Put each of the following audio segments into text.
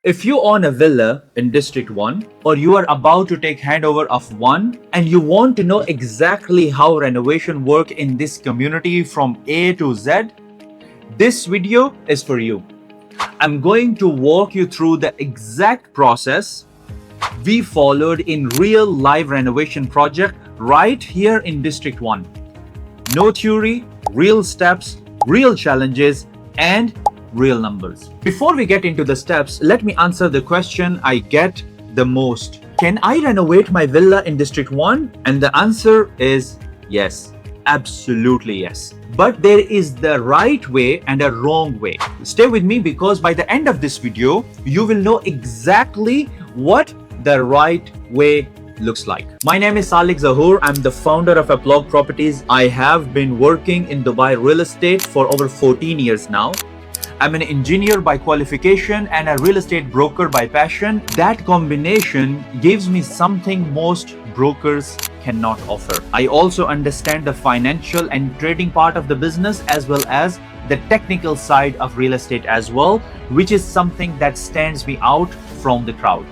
If you own a villa in District 1 or you are about to take handover of one and you want to know exactly how renovation work in this community from A to Z, this video is for you. I'm going to walk you through the exact process we followed in real live renovation project right here in District 1. No theory, real steps, real challenges, and real numbers. Before we get into the steps, let me answer the question I get the most. Can I renovate my villa in District 1? And the answer is yes. Absolutely yes. But there is the right way and a wrong way. Stay with me because by the end of this video, you will know exactly what the right way looks like. My name is Salik Zahoor. I'm the founder of Applog Properties. I have been working in Dubai real estate for over 14 years now. I'm an engineer by qualification and a real estate broker by passion. That combination gives me something most brokers cannot offer. I also understand the financial and trading part of the business as well as the technical side of real estate as well, which is something that stands me out from the crowd.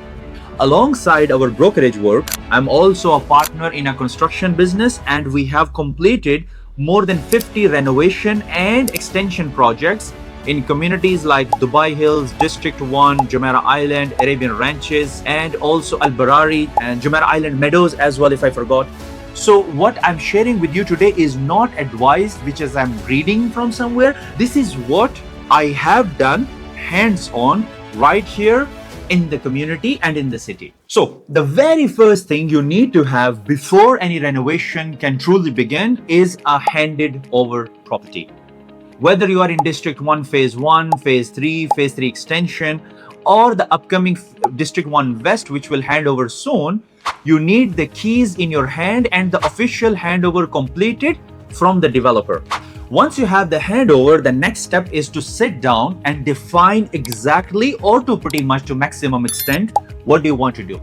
Alongside our brokerage work, I'm also a partner in a construction business and we have completed more than 50 renovation and extension projects in communities like Dubai Hills, District 1, Jumeirah Island, Arabian Ranches, and also Al Barari and Jumeirah Island Meadows as well, if I forgot. So what I'm sharing with you today is not advice which is I'm reading from somewhere. This is what I have done hands-on right here in the community and in the city. So the very first thing you need to have before any renovation can truly begin is a handed over property. Whether you are in District 1, Phase 1, Phase 3, Phase 3 extension, or the upcoming District 1 West, which will hand over soon, you need the keys in your hand and the official handover completed from the developer. Once you have the handover, the next step is to sit down and define exactly or to pretty much to maximum extent, what do you want to do?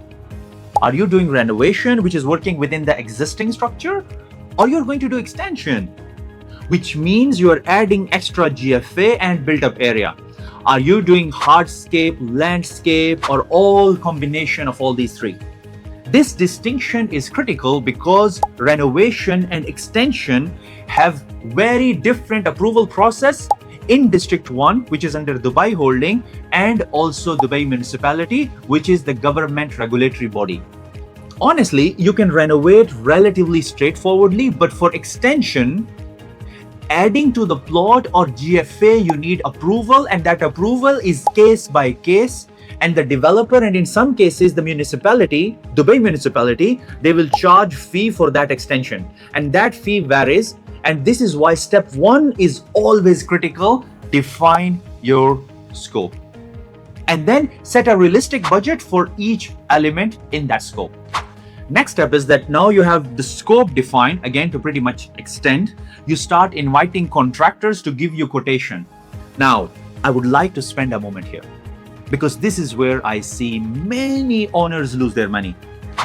Are you doing renovation, which is working within the existing structure, or you're going to do extension, which means you are adding extra GFA and built-up area? Are you doing hardscape, landscape, or all combination of all these three? This distinction is critical because renovation and extension have very different approval process in District 1, which is under Dubai Holding, and also Dubai Municipality, which is the government regulatory body. Honestly, you can renovate relatively straightforwardly, but for extension, adding to the plot or GFA, you need approval, and that approval is case by case. And the developer, and in some cases the municipality, Dubai Municipality, they will charge fee for that extension, and that fee varies. And this is why step 1 is always critical. Define your scope and then set a realistic budget for each element in that scope. Next step is that now you have the scope defined, again to pretty much extend, you start inviting contractors to give you quotation. Now, I would like to spend a moment here because this is where I see many owners lose their money.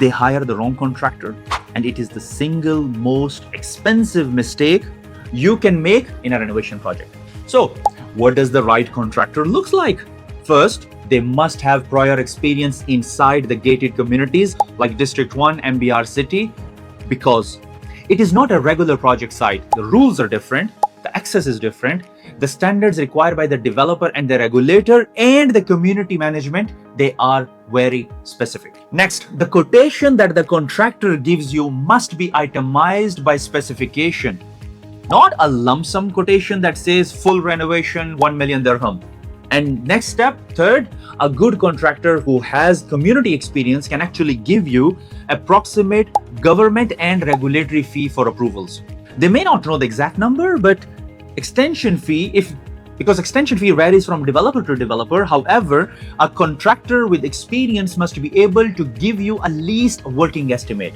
They hire the wrong contractor, and it is the single most expensive mistake you can make in a renovation project. So, what does the right contractor look like? First, they must have prior experience inside the gated communities like District 1, MBR City, because it is not a regular project site. The rules are different, the access is different, the standards required by the developer and the regulator and the community management, they are very specific. Next, the quotation that the contractor gives you must be itemized by specification, not a lump sum quotation that says full renovation 1 million dirham. And next step, third, a good contractor who has community experience can actually give you approximate government and regulatory fee for approvals. They may not know the exact number, but extension fee, because extension fee varies from developer to developer. However, a contractor with experience must be able to give you at least a working estimate.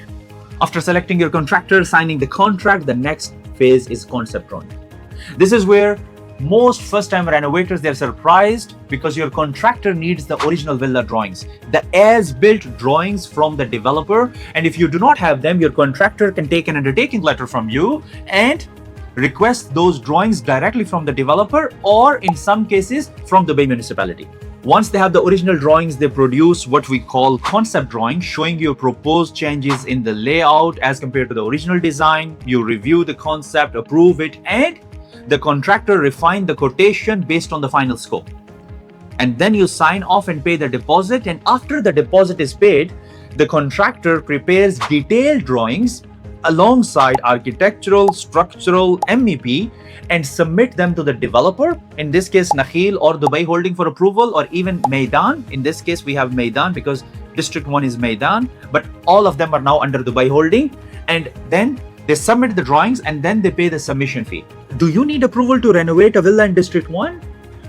After selecting your contractor, signing the contract, the next phase is concept drawing. This is where most first-time renovators, they're surprised because your contractor needs the original villa drawings, the as-built drawings from the developer. And if you do not have them, your contractor can take an undertaking letter from you and request those drawings directly from the developer, or in some cases from the Dubai Municipality. Once they have the original drawings, they produce what we call concept drawing, showing you proposed changes in the layout as compared to the original design. You review the concept, approve it, and the contractor refine the quotation based on the final scope. And then you sign off and pay the deposit. And after the deposit is paid, the contractor prepares detailed drawings alongside architectural, structural, MEP and submit them to the developer, in this case Nakheel or Dubai Holding, for approval, or even Maidan. In this case we have Maidan because District 1 is Maidan, but all of them are now under Dubai Holding. And then they submit the drawings and then they pay the submission fee. Do you need approval to renovate a villa in District 1?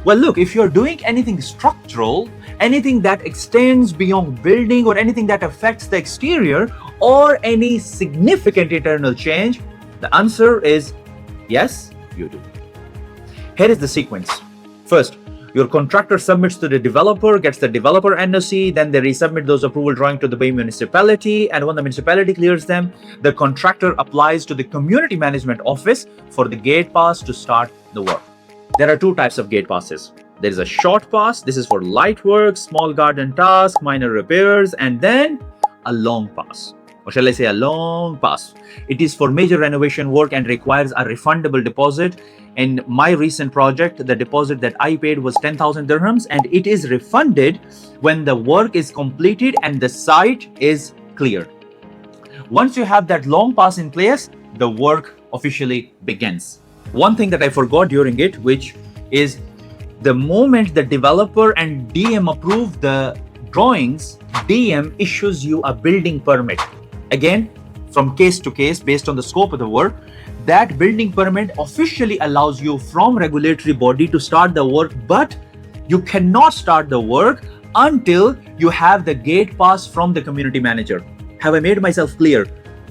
Well, look, if you're doing anything structural, anything that extends beyond building or anything that affects the exterior or any significant internal change, the answer is yes, you do. Here is the sequence. First, your contractor submits to the developer, gets the developer NOC, then they resubmit those approval drawings to the Bay Municipality, and when the municipality clears them, the contractor applies to the community management office for the gate pass to start the work. There are two types of gate passes. There is a short pass. This is for light work, small garden tasks, minor repairs, and then a long pass. Or shall I say a long pass? It is for major renovation work and requires a refundable deposit. In my recent project, the deposit that I paid was 10,000 dirhams, and it is refunded when the work is completed and the site is cleared. Once you have that long pass in place, the work officially begins. One thing that I forgot during it, which is the moment the developer and DM approve the drawings, DM issues you a building permit. Again, from case to case, based on the scope of the work, that building permit officially allows you from regulatory body to start the work, but you cannot start the work until you have the gate pass from the community manager. Have I made myself clear?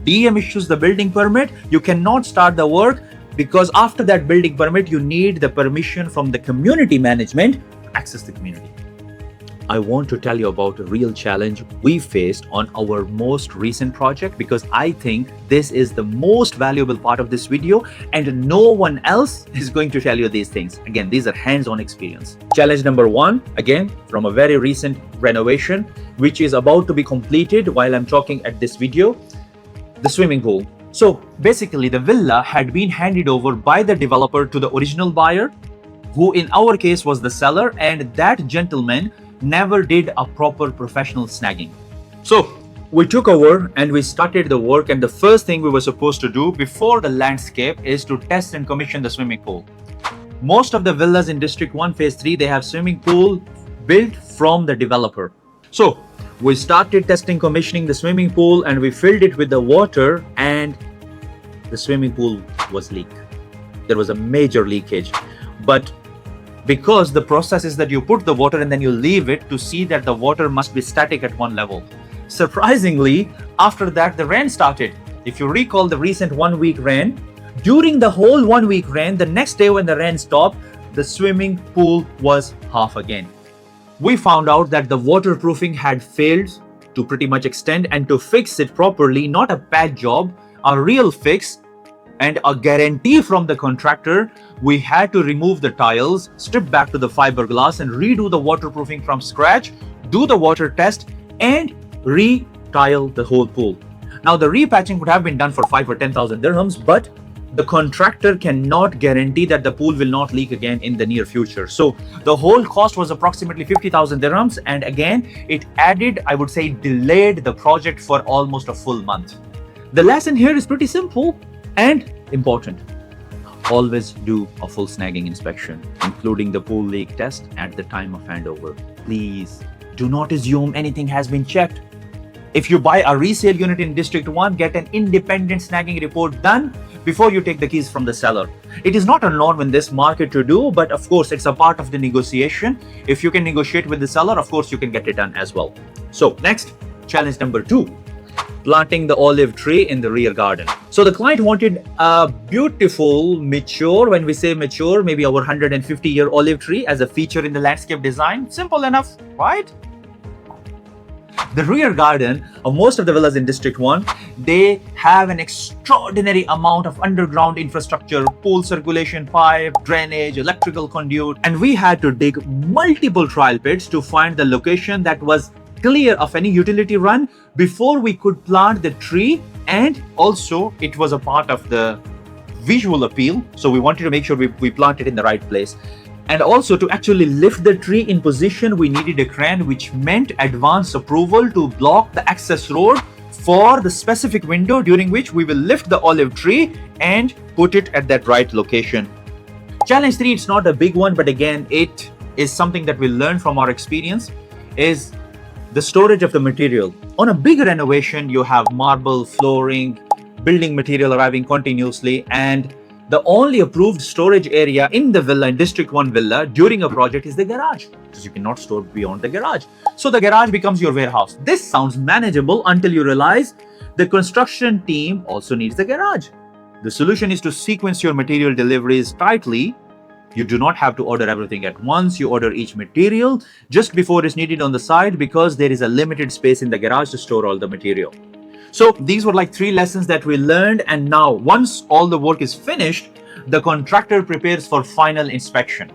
DM issues the building permit, you cannot start the work, because after that building permit, you need the permission from the community management to access the community. I want to tell you about a real challenge we faced on our most recent project, because I think this is the most valuable part of this video and no one else is going to tell you these things. Again, these are hands-on experience. Challenge number one, again, from a very recent renovation, which is about to be completed while I'm talking at this video, the swimming pool. So basically the villa had been handed over by the developer to the original buyer, who in our case was the seller, and that gentleman never did a proper professional snagging. So we took over and we started the work, and the first thing we were supposed to do before the landscape is to test and commission the swimming pool. Most of the villas in District 1 Phase 3, they have swimming pool built from the developer. So we started testing, commissioning the swimming pool, and we filled it with the water, and the swimming pool was leaked. There was a major leakage. But because the process is that you put the water and then you leave it to see that the water must be static at one level. Surprisingly, after that, the rain started. If you recall the recent 1 week rain, during the whole 1 week rain, the next day when the rain stopped, the swimming pool was half again. We found out that the waterproofing had failed to pretty much extend, and to fix it properly, not a bad job, a real fix and a guarantee from the contractor, we had to remove the tiles, strip back to the fiberglass and redo the waterproofing from scratch, do the water test and re-tile the whole pool. Now the repatching would have been done for 5 or 10,000 dirhams, but the contractor cannot guarantee that the pool will not leak again in the near future. So the whole cost was approximately 50,000 dirhams. And again, it added, I would say, delayed the project for almost a full month. The lesson here is pretty simple and important. Always do a full snagging inspection, including the pool leak test at the time of handover. Please do not assume anything has been checked. If you buy a resale unit in District 1, get an independent snagging report done before you take the keys from the seller. It is not a norm in this market to do, but of course it's a part of the negotiation. If you can negotiate with the seller, of course you can get it done as well. So next, challenge number 2, planting the olive tree in the rear garden. So the client wanted a beautiful, mature, when we say mature, maybe our 150-year olive tree as a feature in the landscape design. Simple enough, right? The rear garden of most of the villas in District 1, they have an extraordinary amount of underground infrastructure, pool circulation pipe, drainage, electrical conduit, and we had to dig multiple trial pits to find the location that was clear of any utility run before we could plant the tree, and also it was a part of the visual appeal, so we wanted to make sure we planted in the right place. And also to actually lift the tree in position, we needed a crane, which meant advance approval to block the access road for the specific window during which we will lift the olive tree and put it at that right location. Challenge 3, it's not a big one, but again, it is something that we learned from our experience, is the storage of the material. On a big renovation, you have marble, flooring, building material arriving continuously, and the only approved storage area in the villa, in District 1 villa, during a project is the garage, because you cannot store beyond the garage. So the garage becomes your warehouse. This sounds manageable until you realize the construction team also needs the garage. The solution is to sequence your material deliveries tightly. You do not have to order everything at once. You order each material just before it's needed on the site, because there is a limited space in the garage to store all the material. So these were like 3 lessons that we learned, and now once all the work is finished, the contractor prepares for final inspection.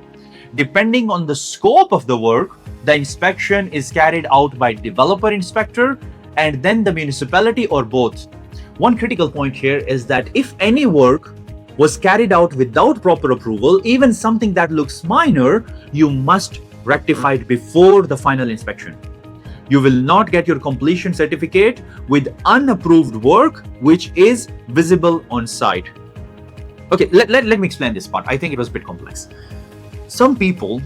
Depending on the scope of the work, the inspection is carried out by developer inspector and then the municipality, or both. One critical point here is that if any work was carried out without proper approval, even something that looks minor, you must rectify it before the final inspection. You will not get your completion certificate with unapproved work which is visible on site. Okay, let me explain this part. I think it was a bit complex. Some people,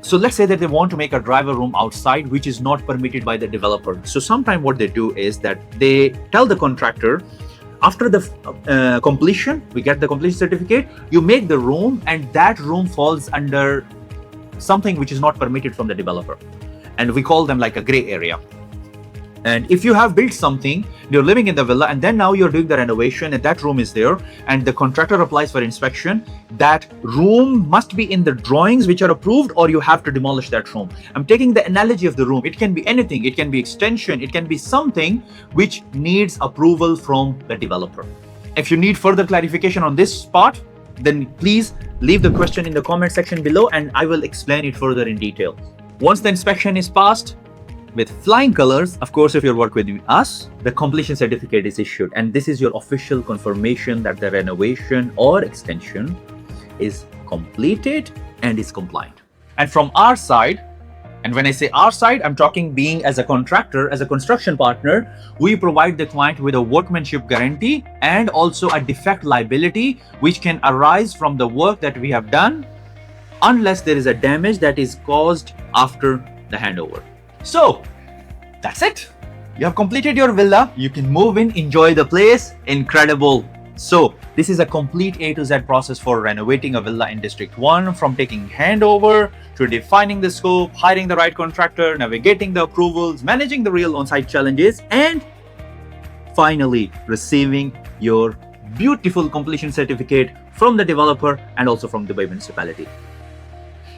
so let's say that they want to make a driver room outside, which is not permitted by the developer. So sometimes what they do is that they tell the contractor, after the completion, we get the completion certificate, you make the room, and that room falls under something which is not permitted from the developer. And we call them like a gray area. And if you have built something, you're living in the villa, and then now you're doing the renovation, and that room is there, and the contractor applies for inspection, that room must be in the drawings which are approved, or you have to demolish that room. I'm taking the analogy of the room. It can be anything. It can be extension. It can be something which needs approval from the developer. If you need further clarification on this part, then please leave the question in the comment section below, and I will explain it further in detail. Once the inspection is passed with flying colors, of course, if you work with us, the completion certificate is issued, and this is your official confirmation that the renovation or extension is completed and is compliant. And from our side, and when I say our side, I'm talking being as a contractor, as a construction partner, we provide the client with a workmanship guarantee and also a defect liability which can arise from the work that we have done, unless there is a damage that is caused after the handover. So that's it. You have completed your villa. You can move in, enjoy the place. Incredible. So this is a complete A to Z process for renovating a villa in District 1, from taking handover to defining the scope, hiring the right contractor, navigating the approvals, managing the real on-site challenges, and finally receiving your beautiful completion certificate from the developer and also from Dubai Municipality.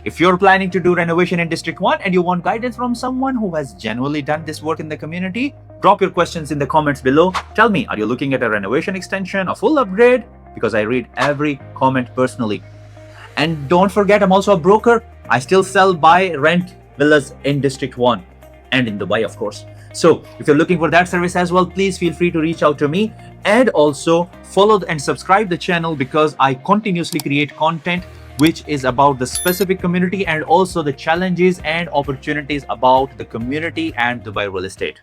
If you're planning to do renovation in District 1 and you want guidance from someone who has genuinely done this work in the community, drop your questions in the comments below. Tell me, are you looking at a renovation extension, a full upgrade? Because I read every comment personally. And don't forget, I'm also a broker. I still sell, buy, rent villas in District 1 and in Dubai, of course. So if you're looking for that service as well, please feel free to reach out to me, and also follow and subscribe the channel, because I continuously create content which is about the specific community and also the challenges and opportunities about the community and Dubai real estate.